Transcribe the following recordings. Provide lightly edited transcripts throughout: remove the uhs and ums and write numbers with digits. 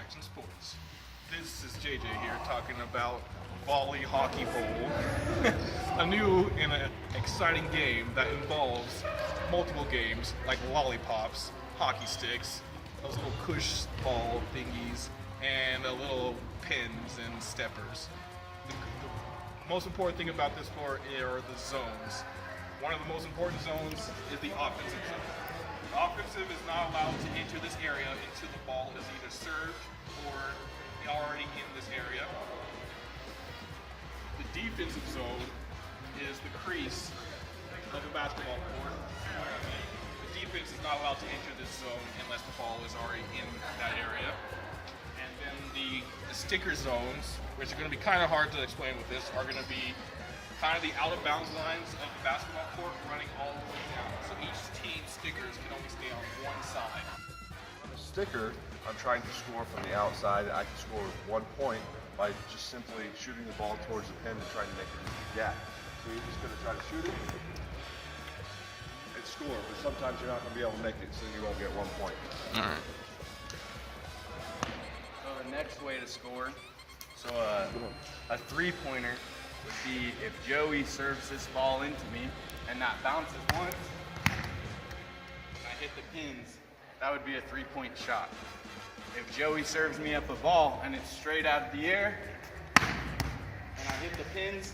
Action Sports. This is JJ here talking about Volley Hockey Bowl, a new and an exciting game that involves multiple games like lollipops, hockey sticks, those little cush ball thingies, and a little pins and steppers. The most important thing about this sport are the zones. One of the most important zones is the offensive zone. The offensive is not allowed to enter this area until the ball is either served or already in this area. The defensive zone is the crease of a basketball court. The defense is not allowed to enter this zone unless the ball is already in that area. And then the sticker zones, which are going to be kind of hard to explain with this, are going to be kind of the out of bounds lines of the basketball court running all the way down. So each team's stickers can only stay on one side. On a sticker, I'm trying to score from the outside. I can score 1 point by just simply shooting the ball towards the pin and trying to make it into the gap. So you're just going to try to shoot it and score, but sometimes you're not going to be able to make it, so you won't get 1 point. All right. So the next way to score, a three-pointer would be if Joey serves this ball into me and that bounces once, and I hit the pins, that would be a three-point shot. If Joey serves me up a ball and it's straight out of the air, and I hit the pins,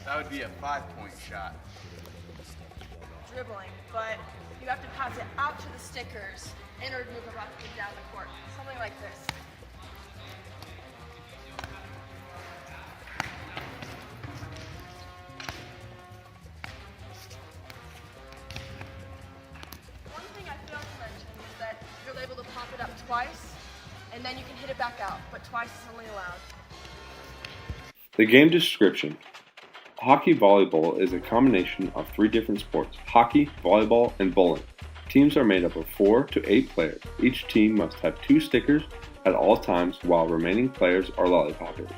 that would be a 5-point shot. Dribbling, but you have to pass it out to the stickers in order to move up and down the court. Something like this. One thing I failed to mention is that you're able to pop it up twice, and then you can hit it back out, but twice is only allowed. The game description. Hockey volleyball is a combination of 3 different sports: hockey, volleyball, and bowling. Teams are made up of 4 to 8 players. Each team must have 2 stickers at all times, while remaining players are lollipoppers.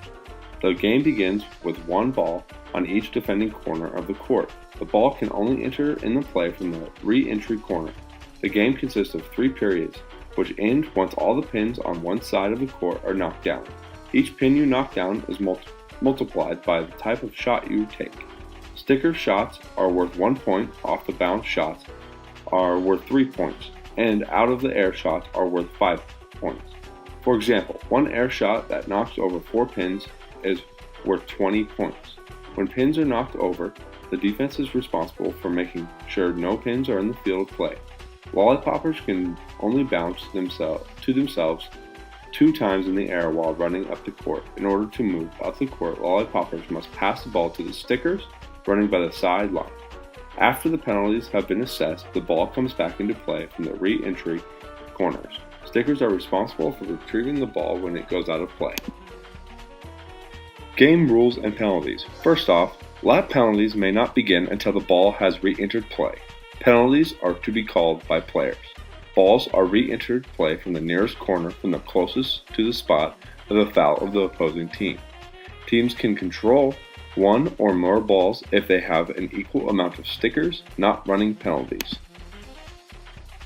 The game begins with 1 ball on each defending corner of the court. The ball can only enter in the play from the re-entry corner. The game consists of 3 periods, which end once all the pins on one side of the court are knocked down. Each pin you knock down is multiplied by the type of shot you take. Sticker shots are worth 1 point, off the bounce shots are worth 3 points, and out of the air shots are worth 5 points. For example, 1 air shot that knocks over 4 pins is worth 20 points. When pins are knocked over, the defense is responsible for making sure no pins are in the field of play. Lollipoppers can only bounce to themselves 2 times in the air while running up the court. In order to move up the court, lollipoppers must pass the ball to the stickers running by the sideline. After the penalties have been assessed, the ball comes back into play from the re-entry corners. Stickers are responsible for retrieving the ball when it goes out of play. Game rules and penalties. First off, lap penalties may not begin until the ball has re-entered play. Penalties are to be called by players. Balls are re-entered play from the nearest corner from the closest to the spot of the foul of the opposing team. Teams can control 1 or more balls if they have an equal amount of stickers, not running penalties.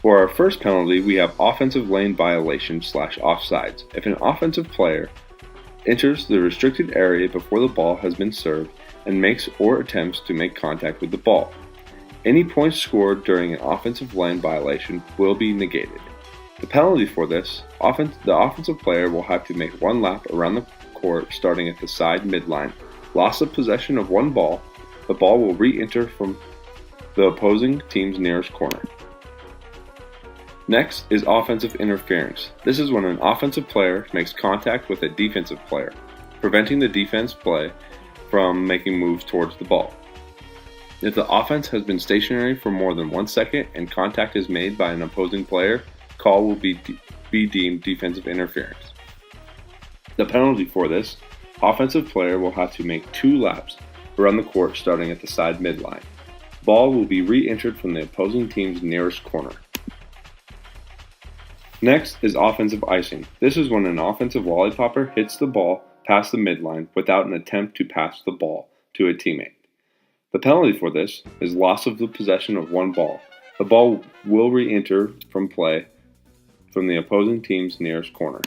For our first penalty, we have offensive lane violation / offsides. If an offensive player enters the restricted area before the ball has been served and makes or attempts to make contact with the ball, any points scored during an offensive lane violation will be negated. The penalty for this, the offensive player will have to make 1 lap around the court starting at the side midline. Loss of possession of 1 ball, the ball will re-enter from the opposing team's nearest corner. Next is offensive interference. This is when an offensive player makes contact with a defensive player, preventing the defense play from making moves towards the ball. If the offense has been stationary for more than 1 second and contact is made by an opposing player, call will be deemed defensive interference. The penalty for this, offensive player will have to make 2 laps around the court starting at the side midline. Ball will be re-entered from the opposing team's nearest corner. Next is offensive icing. This is when an offensive lollipopper hits the ball past the midline without an attempt to pass the ball to a teammate. The penalty for this is loss of the possession of 1 ball. The ball will re-enter from play from the opposing team's nearest corner.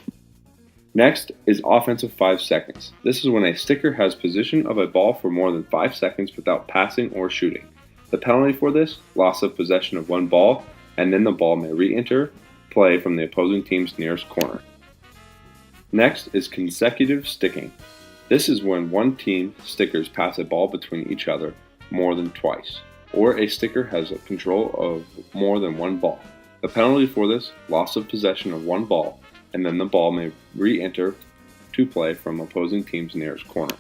Next is offensive 5 seconds. This is when a sticker has possession of a ball for more than 5 seconds without passing or shooting. The penalty for this, loss of possession of one ball, and then the ball may re-enter play from the opposing team's nearest corner. Next is consecutive sticking. This is when one team stickers pass a ball between each other more than twice, or a sticker has control of more than one ball. The penalty for this, loss of possession of one ball, and then the ball may re-enter to play from opposing team's nearest corner.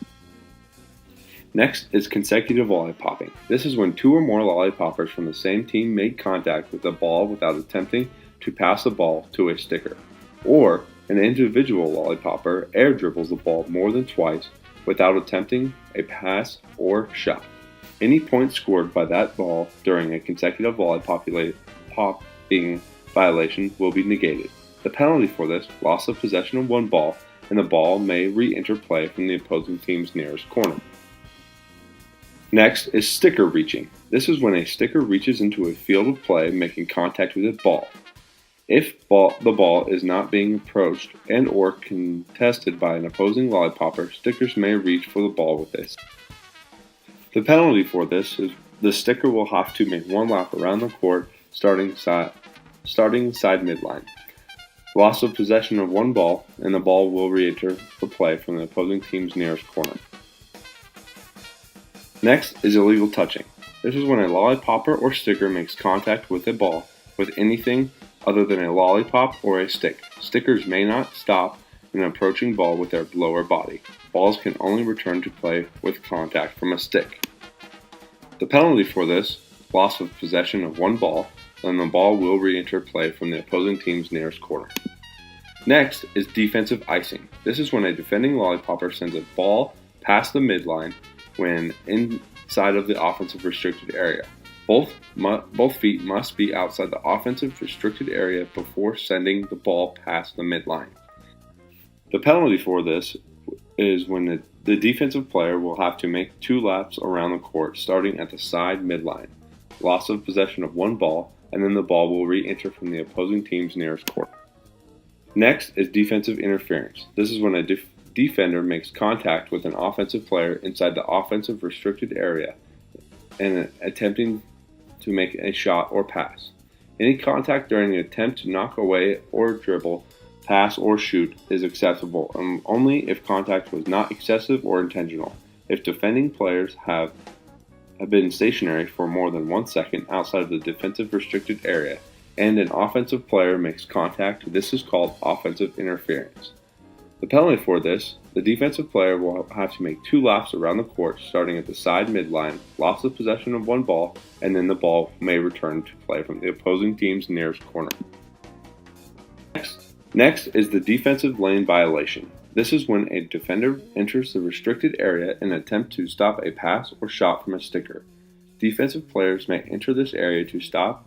Next is consecutive lollipopping. This is when 2 or more lollipoppers from the same team make contact with the ball without attempting to pass the ball to a sticker, or an individual lollipopper air dribbles the ball more than twice without attempting a pass or shot. Any point scored by that ball during a consecutive lollipopping violation will be negated. The penalty for this, loss of possession of one ball, and the ball may re-enter play from the opposing team's nearest corner. Next is sticker reaching. This is when a sticker reaches into a field of play making contact with a ball. If the ball is not being approached and or contested by an opposing lollipopper, stickers may reach for the ball with this. The penalty for this is the sticker will have to make one lap around the court starting side midline. Loss of possession of one ball, and the ball will re-enter the play from the opposing team's nearest corner. Next is illegal touching. This is when a lollipopper or sticker makes contact with a ball with anything other than a lollipop or a stick. Stickers may not stop an approaching ball with their lower body. Balls can only return to play with contact from a stick. The penalty for this, loss of possession of one ball, then the ball will re-enter play from the opposing team's nearest corner. Next is defensive icing. This is when a defending lollipopper sends a ball past the midline when inside of the offensive restricted area. Both feet must be outside the offensive restricted area before sending the ball past the midline. The penalty for this is when the defensive player will have to make 2 laps around the court starting at the side midline. Loss of possession of one ball, and then the ball will re-enter from the opposing team's nearest court. Next is defensive interference. This is when a defender makes contact with an offensive player inside the offensive restricted area and attempting to make a shot or pass. Any contact during the attempt to knock away or dribble, pass, or shoot is acceptable only if contact was not excessive or intentional. If defending players have been stationary for more than 1 second outside of the defensive restricted area and an offensive player makes contact, this is called offensive interference. The penalty for this, the defensive player will have to make 2 laps around the court starting at the side midline, loss of possession of one ball, and then the ball may return to play from the opposing team's nearest corner. Next is the defensive lane violation. This is when a defender enters the restricted area in an attempt to stop a pass or shot from a sticker. Defensive players may enter this area to stop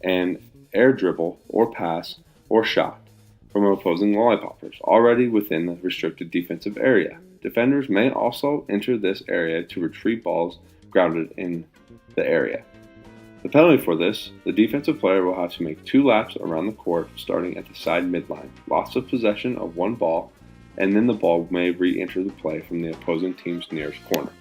an air dribble or pass or shot from opposing lollipoppers already within the restricted defensive area. Defenders may also enter this area to retrieve balls grounded in the area. The penalty for this, the defensive player will have to make 2 laps around the court starting at the side midline, loss of possession of one ball, and then the ball may re-enter the play from the opposing team's nearest corner.